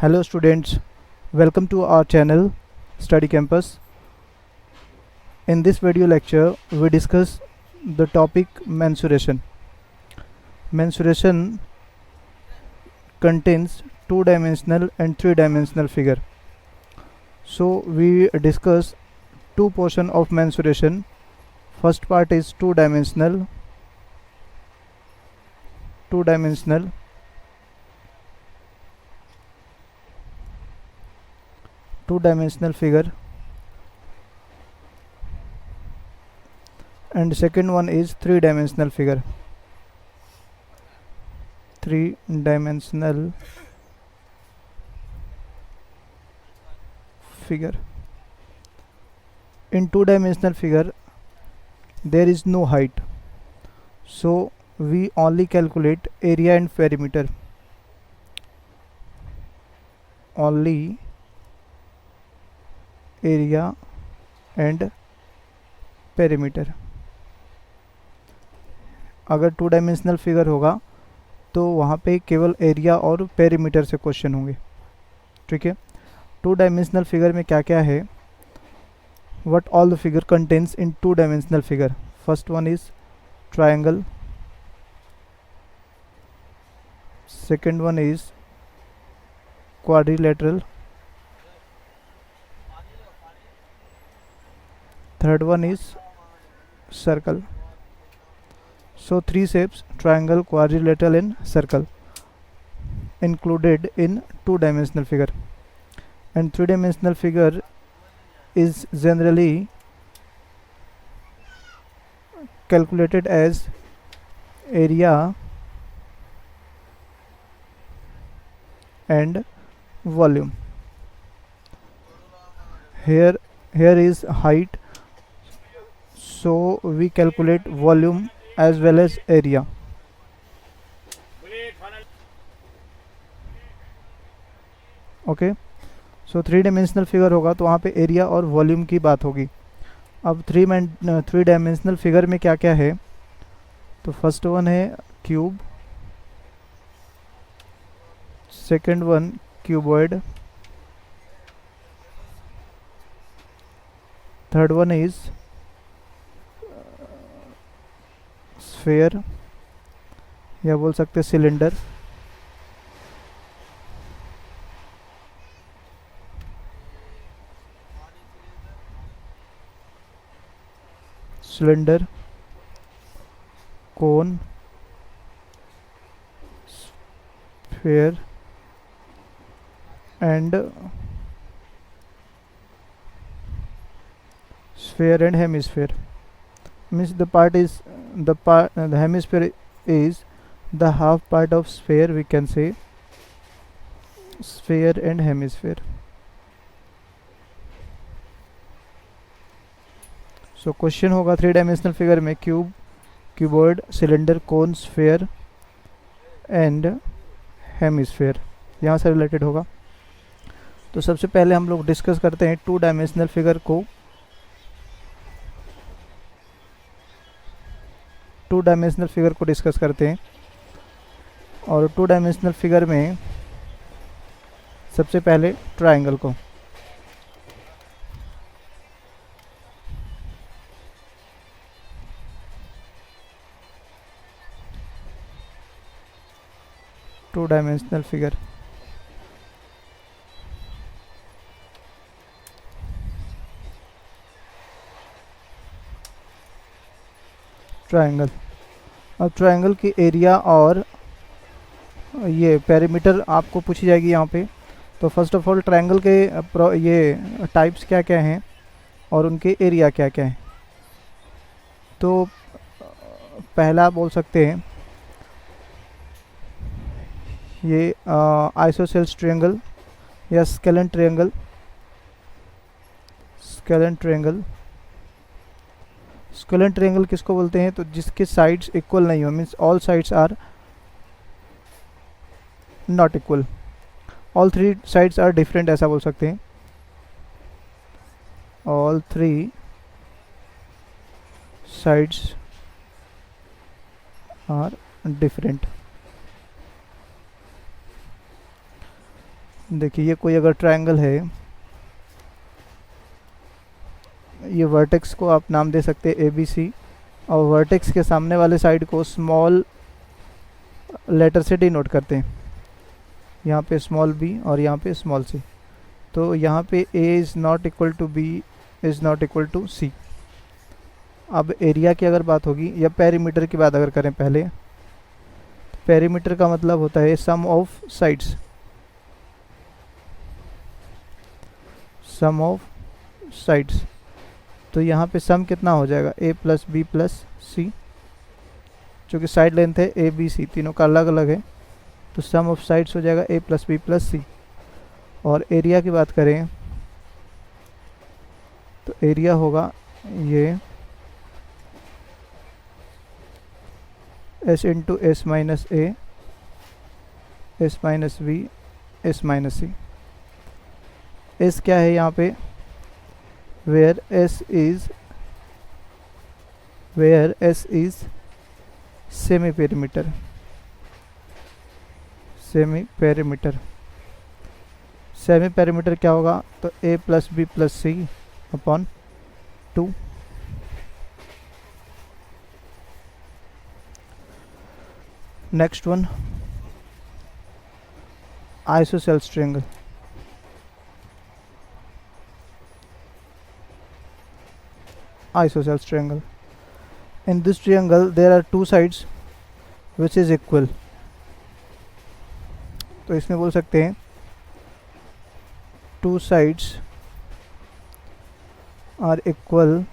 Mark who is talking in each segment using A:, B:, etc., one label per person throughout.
A: Hello students, welcome to our channel Study Campus. In this video lecture, we discuss the topic mensuration. Mensuration contains two-dimensional and three-dimensional figure. So we discuss two portion of mensuration. First part is two-dimensional figure, and second one is three-dimensional figure. Three-dimensional figure. In two-dimensional figure, there is no height, so we only calculate area and perimeter. Only area and perimeter. अगर two dimensional figure होगा तो वहाँ पे केवल area और perimeter से question होंगे. ठीक है. टू डायमेंशनल फिगर में क्या क्या है? What all the figure contains in two dimensional figure? First one is triangle, second one is quadrilateral, third one is circle. So three shapes: triangle, quadrilateral and circle included in two dimensional figure. And three dimensional figure is generally calculated as area and volume. Here is height, so we calculate volume as well as area. Okay. So three dimensional figure होगा तो वहाँ पे area और volume की बात होगी. अब three dimensional figure में क्या क्या है? तो फर्स्ट वन है cube, second one cuboid, third one is sphere या बोल सकते cylinder, cone, sphere and hemisphere. Means the hemisphere is the half part of sphere. We can say sphere and hemisphere. So question होगा three dimensional figure में cube, cuboid, cylinder, cone, sphere and hemisphere, यहाँ से related होगा. तो सबसे पहले हम लोग डिस्कस करते हैं टू डायमेंशनल फिगर को. टू डायमेंशनल फिगर को डिस्कस करते हैं. और टू डायमेंशनल फिगर में सबसे पहले ट्रायंगल को. Two dimensional figure. ट्रायंगल. अब ट्रायंगल की एरिया और ये पेरीमीटर आपको पूछी जाएगी यहाँ पे. तो फर्स्ट ऑफ ऑल ट्रायंगल के ये टाइप्स क्या क्या हैं और उनके एरिया क्या क्या हैं. तो पहला बोल सकते हैं ये आइसोसेल्स ट्रायंगल या स्केलन ट्रायंगल. स्केलन ट्रायंगल किसको बोलते हैं? तो जिसके साइड्स इक्वल नहीं हो, means all sides are not equal, all three sides are different, ऐसा बोल सकते हैं. All three sides are different. देखिए ये कोई अगर ट्रायंगल है, ये वर्टेक्स को आप नाम दे सकते हैं ए बी सी, और वर्टेक्स के सामने वाले साइड को स्मॉल लेटर से डिनोट करते हैं, यहाँ पे स्मॉल बी और यहाँ पे स्मॉल सी। तो यहाँ पे A is not equal to B is not equal to C. अब एरिया की अगर बात होगी या पेरीमीटर की बात अगर करें पहले, पेरीमीटर का मतलब होता है sum of sides, sum of sides. तो यहाँ पे सम कितना हो जाएगा, A plus B plus C, चूँकि साइड लेंथ है ए बी सी, तीनों का अलग अलग है, तो सम ऑफ साइड्स हो जाएगा A plus B plus C. और एरिया की बात करें तो एरिया होगा ये S into S minus A, S minus B, S minus C. S क्या है यहाँ पे, where S is semi perimeter, semi perimeter. Semi perimeter क्या होगा, तो A plus B plus C upon 2। Next one, isosceles triangle. Isosceles triangle. In this triangle there are two sides which is equal. तो इसमें बोल सकते हैं two sides are equal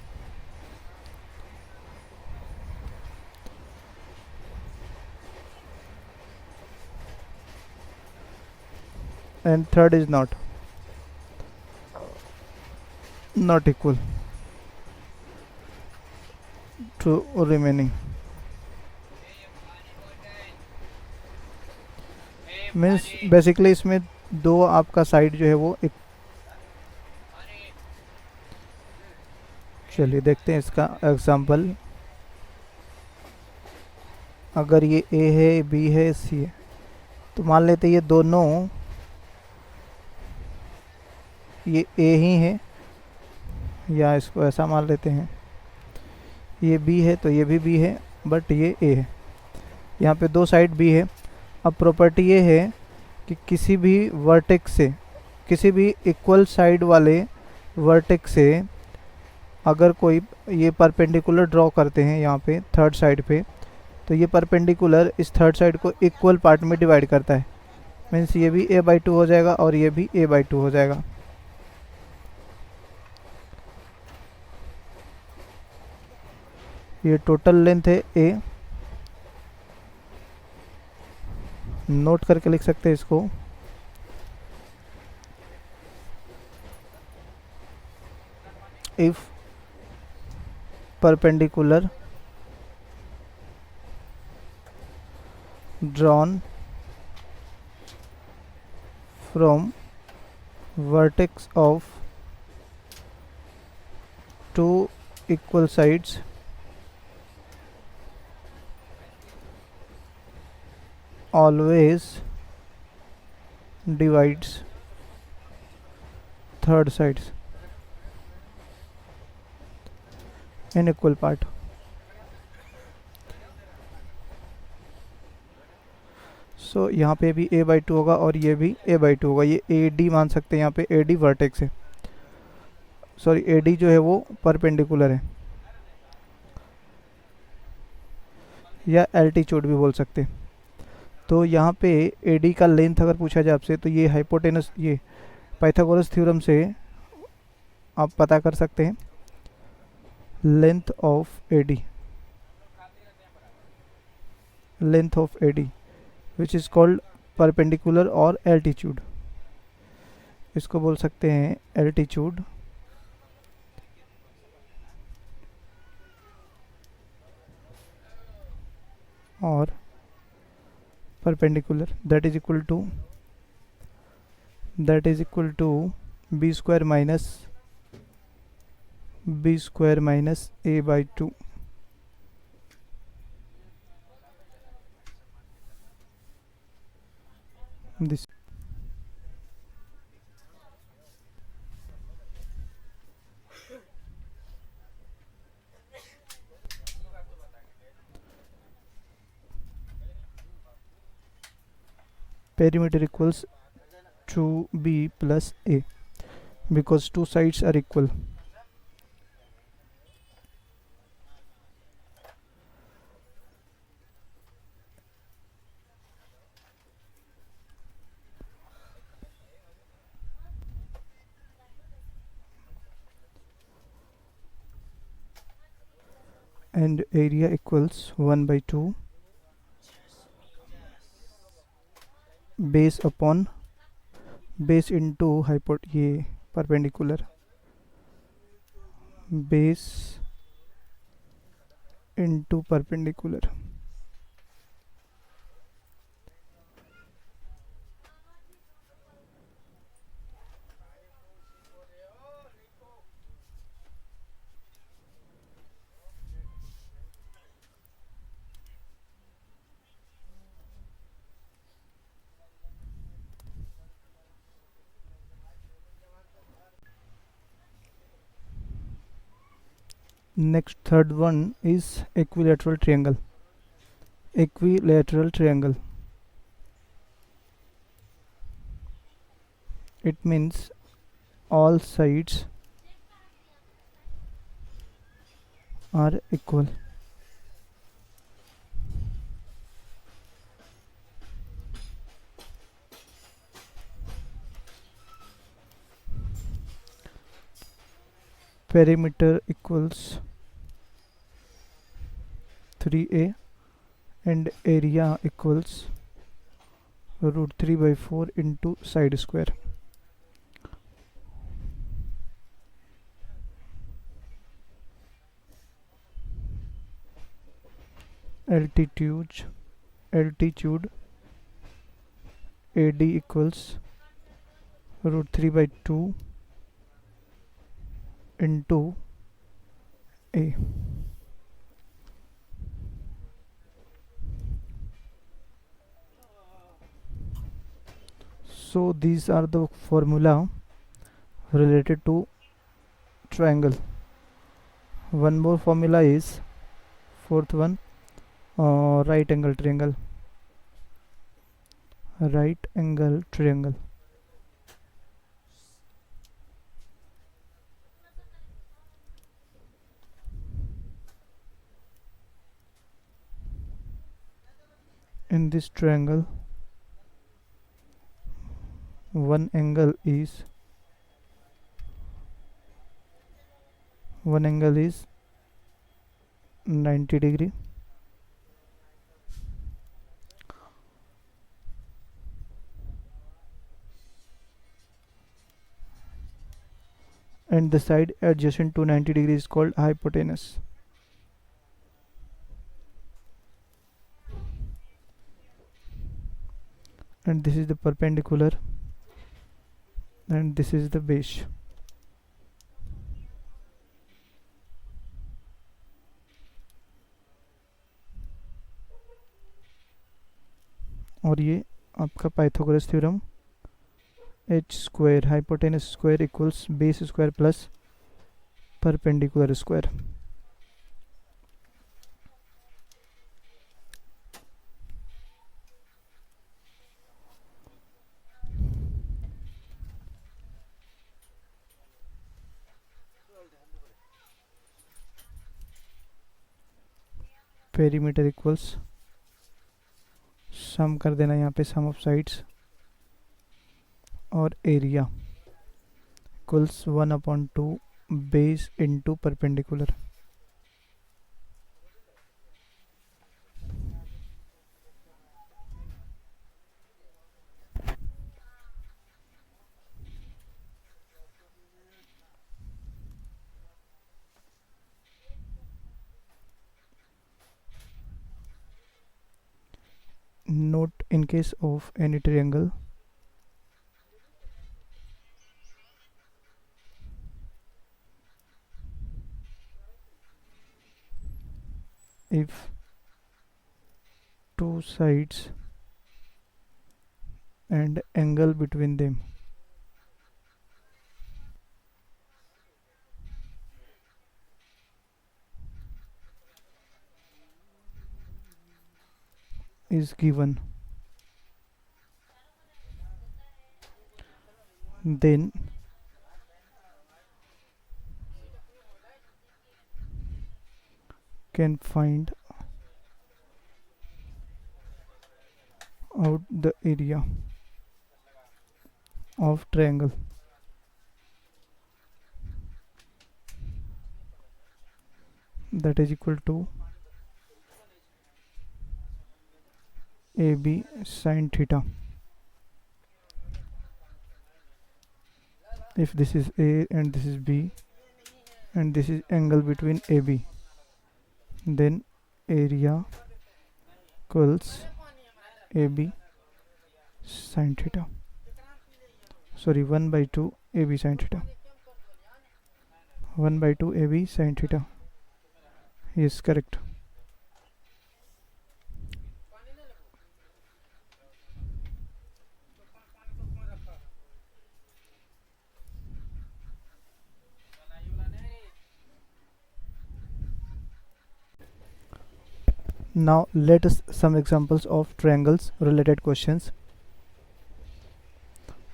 A: and third is not equal to remaining. Means basically इसमें दो आपका side जो है वो एक, चलिए देखते हैं इसका एग्जांपल। अगर ये ए है, बी है, सी है, तो मान लेते हैं ये दोनों, ये ए ही है, या इसको ऐसा मान लेते हैं ये बी है तो ये भी बी है, बट ये ए है। यहाँ पे दो साइड बी है। अब प्रॉपर्टी ये है कि किसी भी वर्टेक्स से, किसी भी इक्वल साइड वाले वर्टेक्स से अगर कोई ये परपेंडिकुलर ड्रॉ करते हैं यहाँ पे थर्ड साइड पे, तो ये परपेंडिकुलर इस थर्ड साइड को इक्वल पार्ट में डिवाइड करता है। मीन्स ये भी a बाई 2 हो जाएगा और ये भी a बाई 2 हो जाएगा। ये टोटल लेंथ है a, नोट करके लिख सकते हैं इसको, if perpendicular drawn from vertex of two equal sides always divides third sides in equal part. सो यहाँ पे भी a बाई 2 होगा और ये भी a बाई 2 होगा। ये ए डी मान सकते हैं, यहाँ पे ए डी वर्टेक्स है, सॉरी ए डी जो है वो परपेंडिकुलर है, या एल्टीट्यूड भी बोल सकते हैं। तो यहाँ पे ए डी का लेंथ अगर पूछा जाए आपसे, तो ये हाइपोटेनस, ये पाइथागोरस थ्योरम से आप पता कर सकते हैं length of A D, length of A D which is called perpendicular और एल्टीट्यूड। इसको बोल सकते हैं एल्टीट्यूड और perpendicular, that is equal to B square minus A by 2। This perimeter equals 2b plus a, because two sides are equal. And area equals 1 by 2 base upon base into ये perpendicular, base into perpendicular. Next, third one is equilateral triangle. Equilateral triangle, it means all sides are equal. Perimeter equals 3a and area equals root 3 by 4 into side square. Altitude AD equals root 3 by 2 into A. So these are the formula related to triangle. One more formula is fourth one, right angle triangle. Right angle triangle. In this triangle, one angle is 90 degree, and the side adjacent to 90 degrees is called hypotenuse. And this is the perpendicular, and this is the base. और ये आपका Pythagoras theorem, h square hypotenuse square equals base square plus perpendicular square. Perimeter equals, सम कर देना यहाँ पे, सम of sides, और area equals 1/2 base into perpendicular. Note, in case of any triangle, if two sides and angle between them is given, then can find out the area of triangle that is equal to AB sine theta. If this is A and this is B and this is angle between AB, then area equals AB sine theta. Sorry, 1 by 2 AB sine theta. 1 by 2 AB sine theta is correct. Now let us some examples of triangles related questions.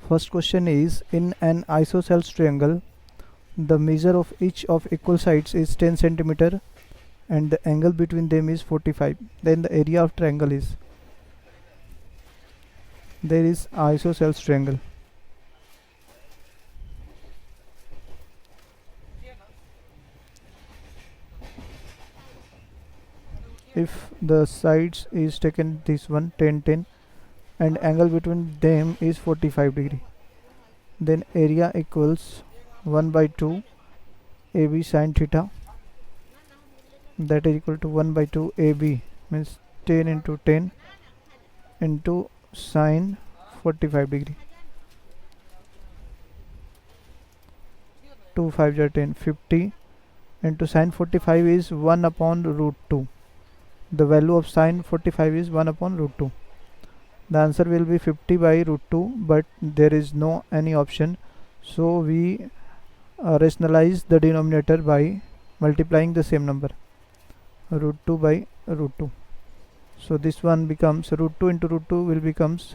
A: First question is, in an isosceles triangle, the measure of each of equal sides is 10 centimeter and the angle between them is 45. Then the area of triangle is. There is isosceles triangle. If the sides is taken this one 10 10 and angle between them is 45 degree, then area equals 1 by 2 AB sine theta, that is equal to 1 by 2 AB, means 10 into 10 into sine 45 degree. 2 5 are 10, 50 into sine 45 is 1 upon root 2. The value of sine 45 is 1 upon root 2. The answer will be 50 by root 2, but there is no any option, so we rationalize the denominator by multiplying the same number, root 2 by root 2. So this one becomes root 2 into root 2 will becomes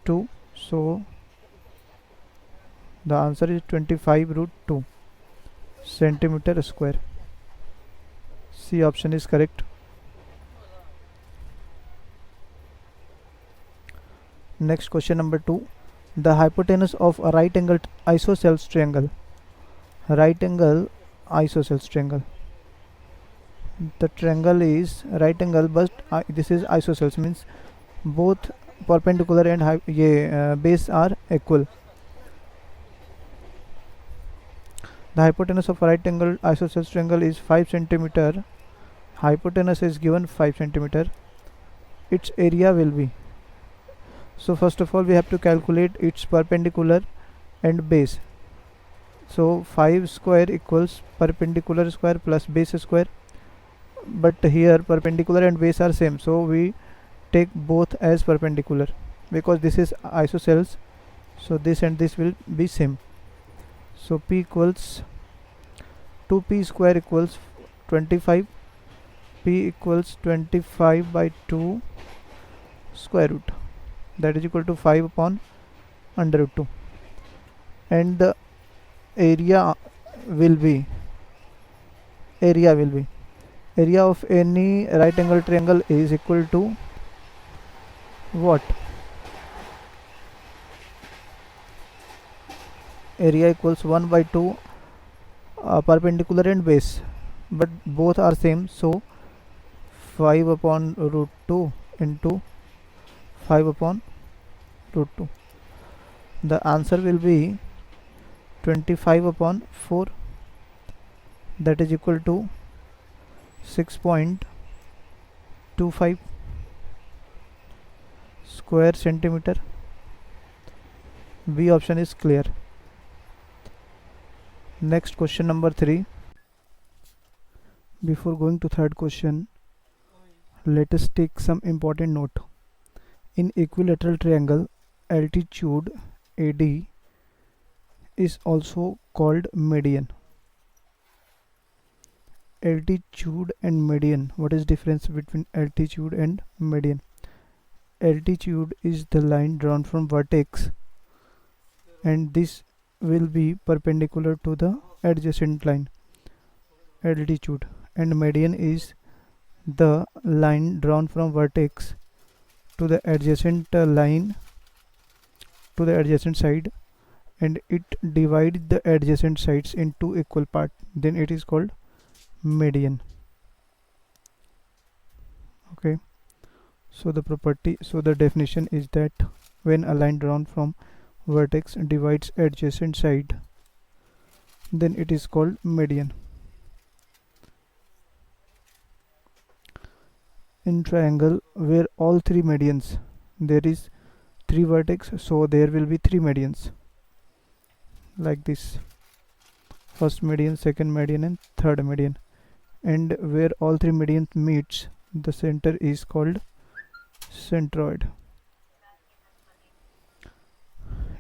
A: 2, so the answer is 25 root 2 centimeter square. C option is correct. Next question number 2. The hypotenuse of a right angle isosceles triangle. Right angle isosceles triangle. The triangle is right angle, but this is isosceles, means both perpendicular and base are equal. The hypotenuse of a right angle isosceles triangle is 5 centimeter. Hypotenuse is given 5 centimeter. Its area will be. So first of all we have to calculate its perpendicular and base. So 5 square equals perpendicular square plus base square, but here perpendicular and base are same, so we take both as perpendicular because this is isosceles, so this and this will be same. So P equals 2P square equals 25. P equals 25 by 2 square root, that is equal to 5 upon under root 2, and the area will be area of any right angle triangle is equal to what? Area equals 1 by 2 perpendicular and base, but both are same, so 5 upon root 2 into 5 upon root 2. The answer will be 25 upon 4, that is equal to 6.25 square centimeter. B option is clear. Next question number 3. Before going to third question, let us take some important note. In equilateral triangle, altitude AD is also called median. Altitude and median. What is difference between altitude and median? Altitude is the line drawn from vertex and this will be perpendicular to the adjacent line, altitude, and median is the line drawn from vertex to the adjacent line to the adjacent side, and it divides the adjacent sides into equal part, then it is called median. Okay, so the definition is that when a line drawn from vertex divides adjacent side, then it is called median. In triangle where all three medians, there is three vertex, so there will be three medians like this: first median, second median, and third median. And where all three medians meets, the center is called centroid.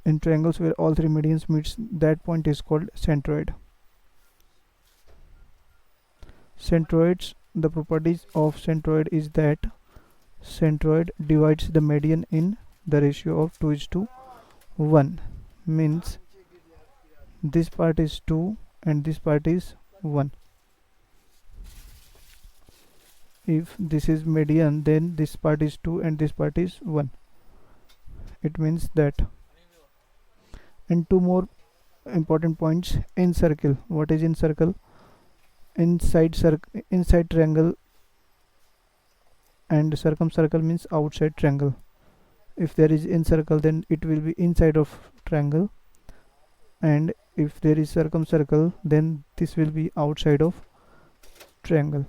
A: In triangles where all three medians meets, that point is called centroid. Centroids, the properties of centroid is that centroid divides the median in the ratio of 2:1, means this part is 2 and this part is 1. If this is median, then this part is 2 and this part is 1. It means that. And two more important points in circle. What is in circle? Inside triangle, and circumcircle means outside triangle. If there is in circle, then it will be inside of triangle, and if there is circumcircle, then this will be outside of triangle.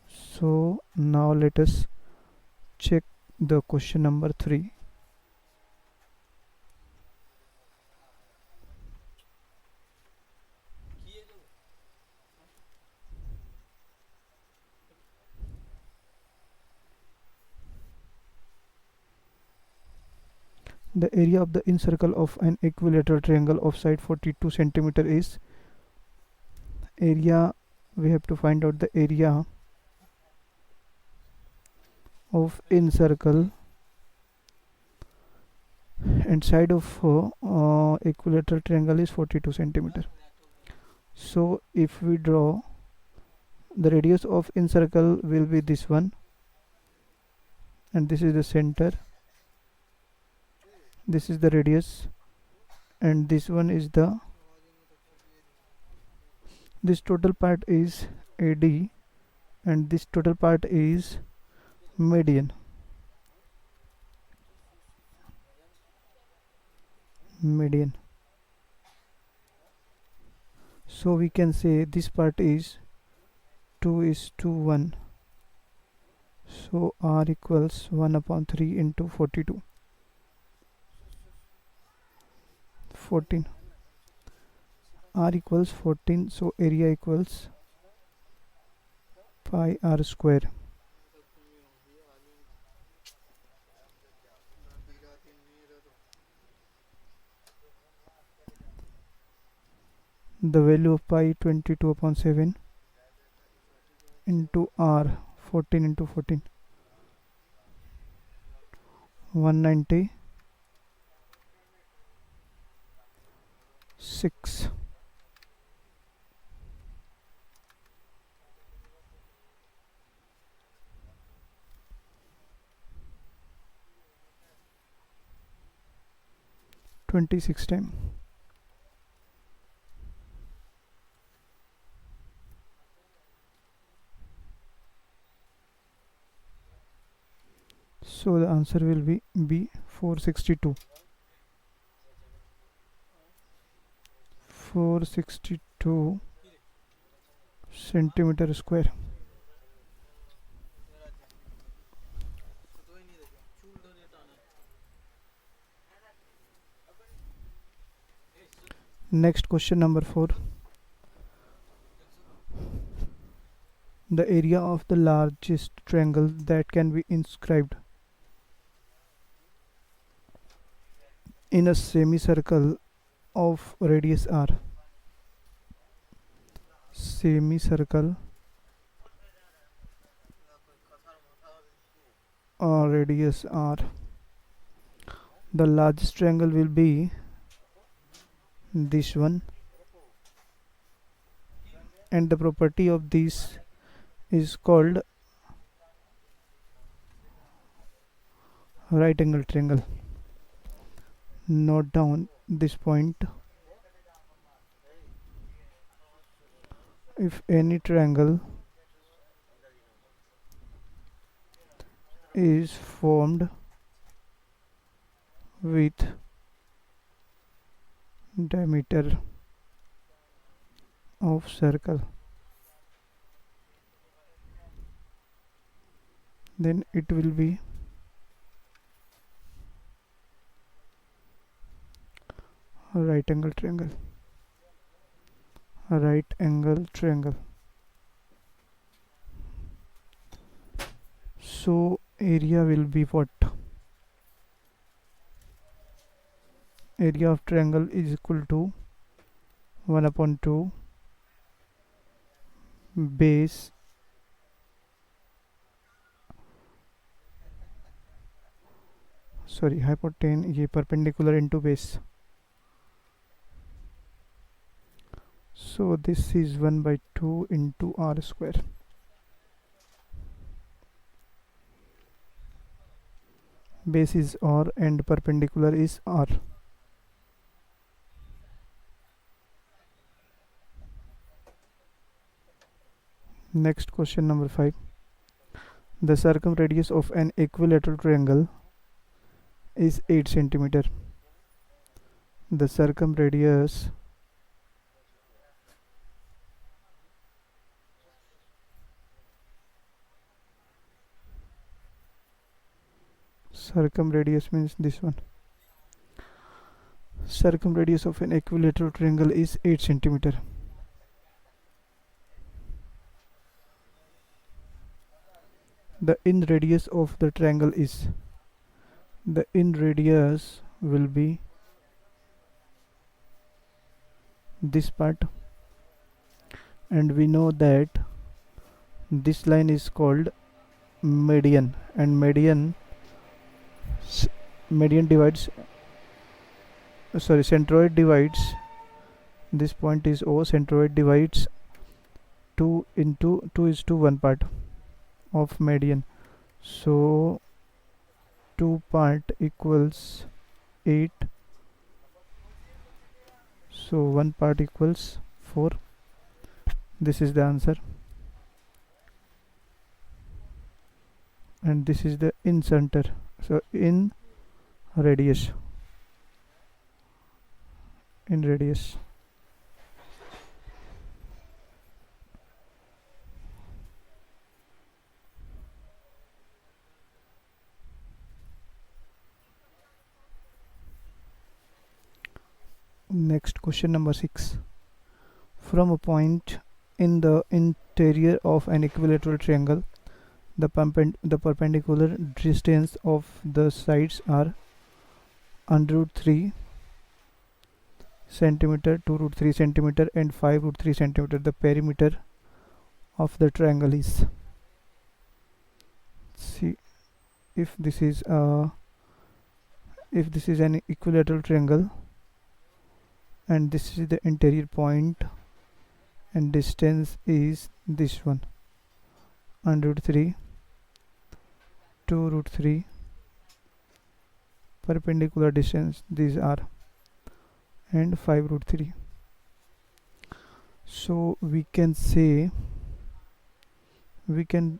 A: So now let us check the question number 3. The area of the incircle of an equilateral triangle of side 42 centimeter is area. We have to find out the area of incircle and side of equilateral triangle is 42 centimeter. So if we draw, the radius of incircle will be this one, and this is the center, this is the radius, and this one is this total part is AD, and this total part is median. So we can say this part is 2:1. So R equals 1/3 into 42. 14. R equals 14, so area equals pi r square. The value of pi 22/7 into r, 14 into 14, 196. Twenty-six time. So the answer will be B, 462. 462 centimeter square. Next question number 4. The area of the largest triangle that can be inscribed in a semicircle of radius r. Semicircle or radius r. The largest triangle will be this one, and the property of this is called right angle triangle. Note down this point. If any triangle is formed with diameter of circle, then it will be a right angle triangle. A right angle triangle. So area will be what? Area of triangle is equal to 1 upon 2 base hypotenuse ये perpendicular into base. So this is 1 by 2 into r square. Base is r and perpendicular is r. Next question number 5. The circumradius of an equilateral triangle is 8 centimeter. The circumradius means this one. Circumradius of an equilateral triangle is 8 centimeter. The in radius of the triangle is, the in radius will be this part, and we know that this line is called median, and median divides centroid divides, this point is O, centroid divides 2 into 2 is to 1 part of median, so 2 part equals 8, so 1 part equals 4. This is the answer, and this is the in center, so in radius. Next question number 6. From a point in the interior of an equilateral triangle, the perpendicular distance of the sides are under root 3 centimeter, 2 root 3 centimeter, and 5 root 3 centimeter. The perimeter of the triangle is, see, if this is an equilateral triangle, and this is the interior point, and distance is this one, under root 3, 2 root 3, perpendicular distance these are, and 5 root 3. So we can say, we can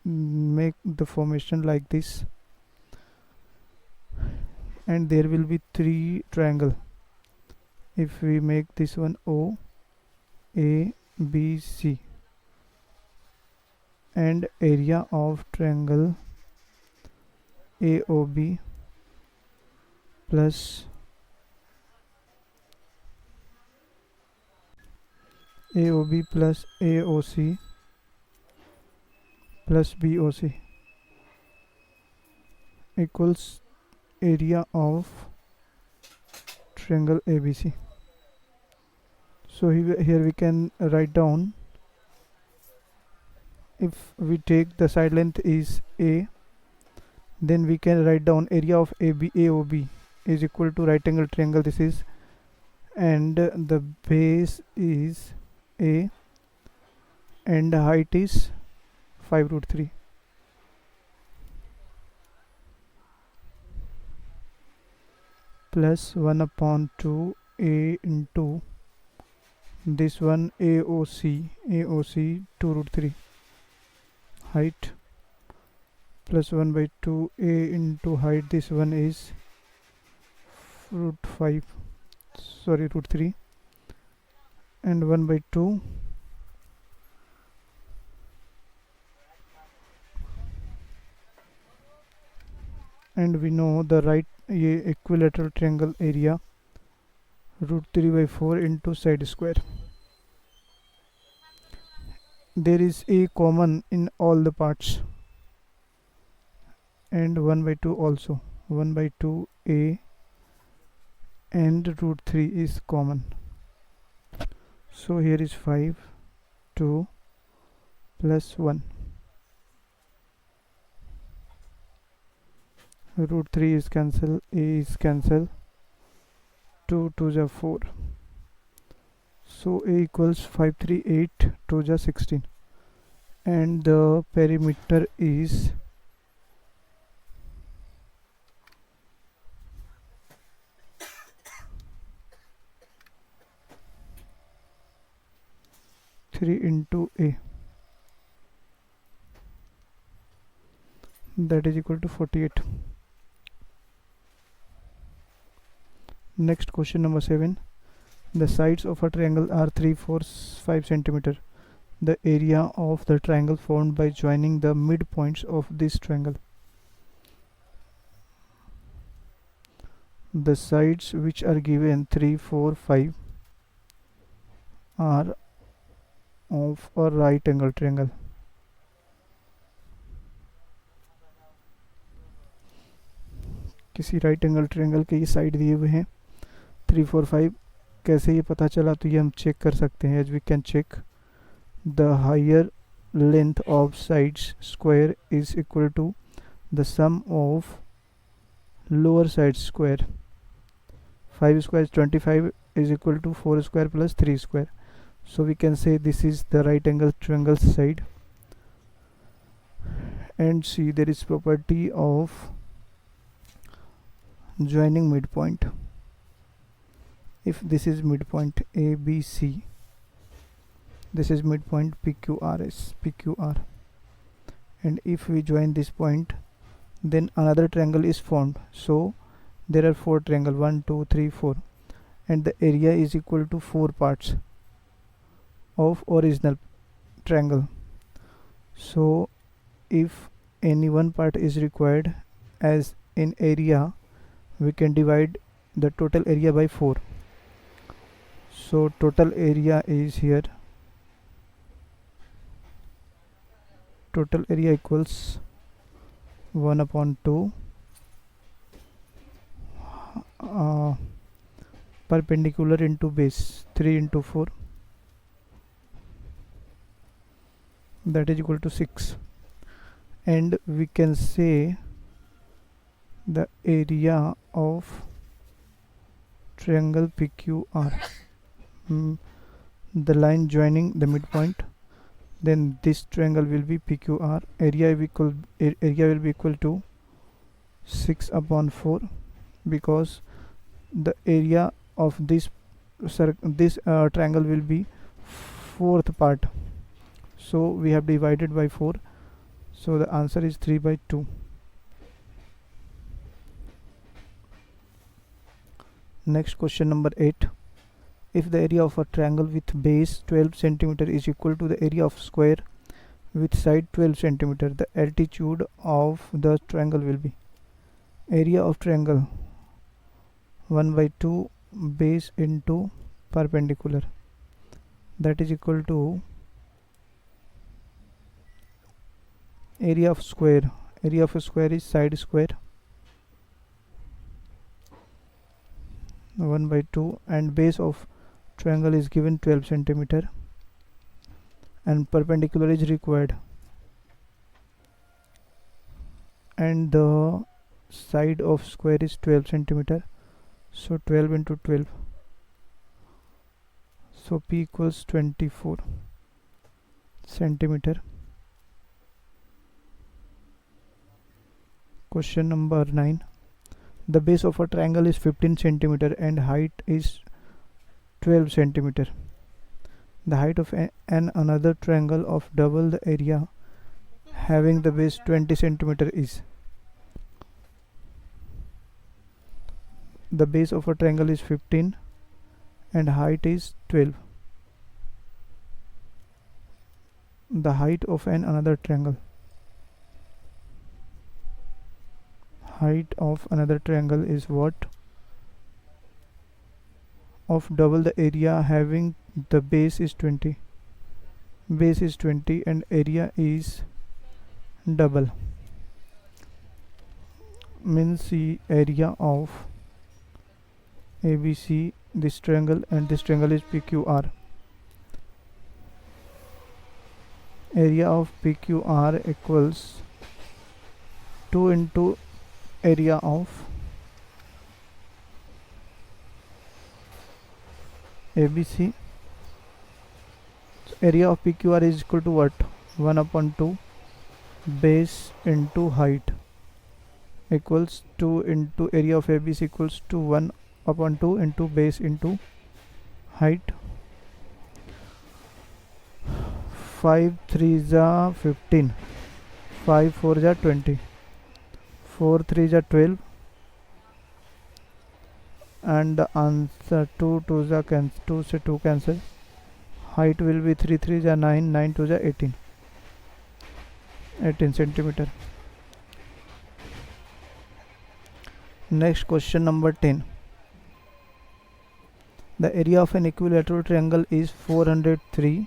A: make the formation like this, and there will be 3 triangle. If we make this one O, A, B, C, and area of triangle AOB plus AOC plus BOC equals area of triangle ABC. So here we can write down, if we take the side length is A, then we can write down area of AOB is equal to right angle triangle, this is, and the base is A and the height is 5 root 3. Plus 1 upon 2 A into this one AOC 2 root 3 height, plus 1 by 2 A into height, this one is root 3, and 1 by 2 and we know the right equilateral triangle area root 3 by 4 into side square. There is A common in all the parts, and 1 by 2 also, 1 by 2 A and root 3 is common. So here is 5, 2 plus 1. Root 3 is cancel, A is cancel, 2 2 is 4. So A equals 5 3 8, 2 is 16, and the perimeter is 3 into A, that is equal to 48. Next question number 7. The sides of a triangle are 3 4 5 centimeter. The area of the triangle formed by joining the midpoints of this triangle. The sides which are given 3 4 5 are of a right angle triangle. किसी right angle triangle के ये side दिए हुए हैं 3 4 5. कैसे ये पता चला, तो ये हम चेक कर सकते हैं. As we can check the higher length of sides square is equal to the sum of lower side square. 5 square is 25 is equal to 4 square plus 3 square. So we can say this is the right angle triangle side. And see, there is property of joining midpoint. If this is midpoint ABC, this is midpoint PQR, and if we join this point, then another triangle is formed. So there are 4 triangles, 1 2 3 4, and the area is equal to 4 parts of original triangle. So if any one part is required as in area, we can divide the total area by 4. So total area is here, total area equals 1 upon 2 perpendicular into base 3 into 4, that is equal to 6. And we can say the area of triangle PQR, the line joining the midpoint, then this triangle will be PQR. Area will be equal to 6 upon 4, because the area of this triangle will be 4th part. So we have divided by 4. So the answer is 3 by 2. Next question number 8. If the area of a triangle with base 12 cm is equal to the area of square with side 12 cm, the altitude of the triangle will be area of triangle 1 by 2 base into perpendicular, that is equal to area of square. Area of a square is side square 1 by 2, and base of triangle is given 12 cm, and perpendicular is required, and the side of square is 12 centimeter, so 12 into 12, so P equals 24 centimeter. Question number 9. The base of a triangle is 15 centimeter and height is 12 centimeter. The height of another triangle of double the area having the base 20 centimeter is. The base of a triangle is 15 and height is 12. The height of another triangle. Height of another triangle is what? Of double the area having the base is 20. Base is 20 and area is double. Means the area of ABC, this triangle, and this triangle is PQR. Area of PQR equals 2 into area of ABC. So area of PQR is equal to what? 1 upon 2 base into height equals 2 into area of ABC equals to 1 upon 2 into base into height. 5 3 are 15, 5 4 are 20, 4 3 are 12, and the answer 2 2 are cancel, 2 से 2 cancel. Height will be 3 3 are 9, 9 2 are 18, 18 centimeter. Next question number 10. The area of an equilateral triangle is 403.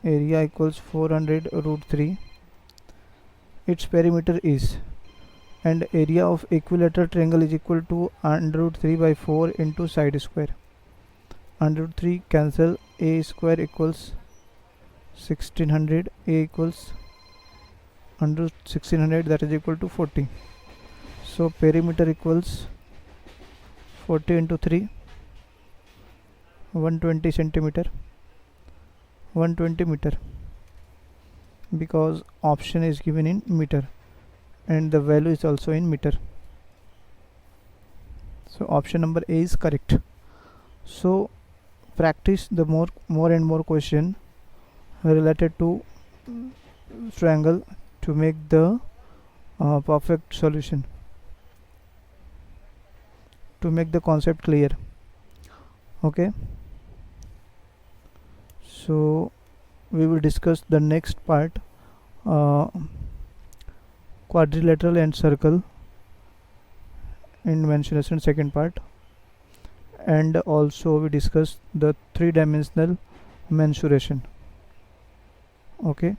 A: Area equals 400 root 3. Its perimeter is, and area of equilateral triangle is equal to under root 3 by 4 into side square. Under root 3 cancel, a square equals 1600, a equals under 1600, that is equal to 40. So perimeter equals 40 into 3, 120 centimeter, 120 meter, because option is given in meter and the value is also in meter. So option number A is correct. So practice the more and more question related to triangle to make the perfect solution, to make the concept clear. Okay, so we will discuss the next part, quadrilateral and circle, in mensuration second part, and also we discuss the three-dimensional mensuration. Okay.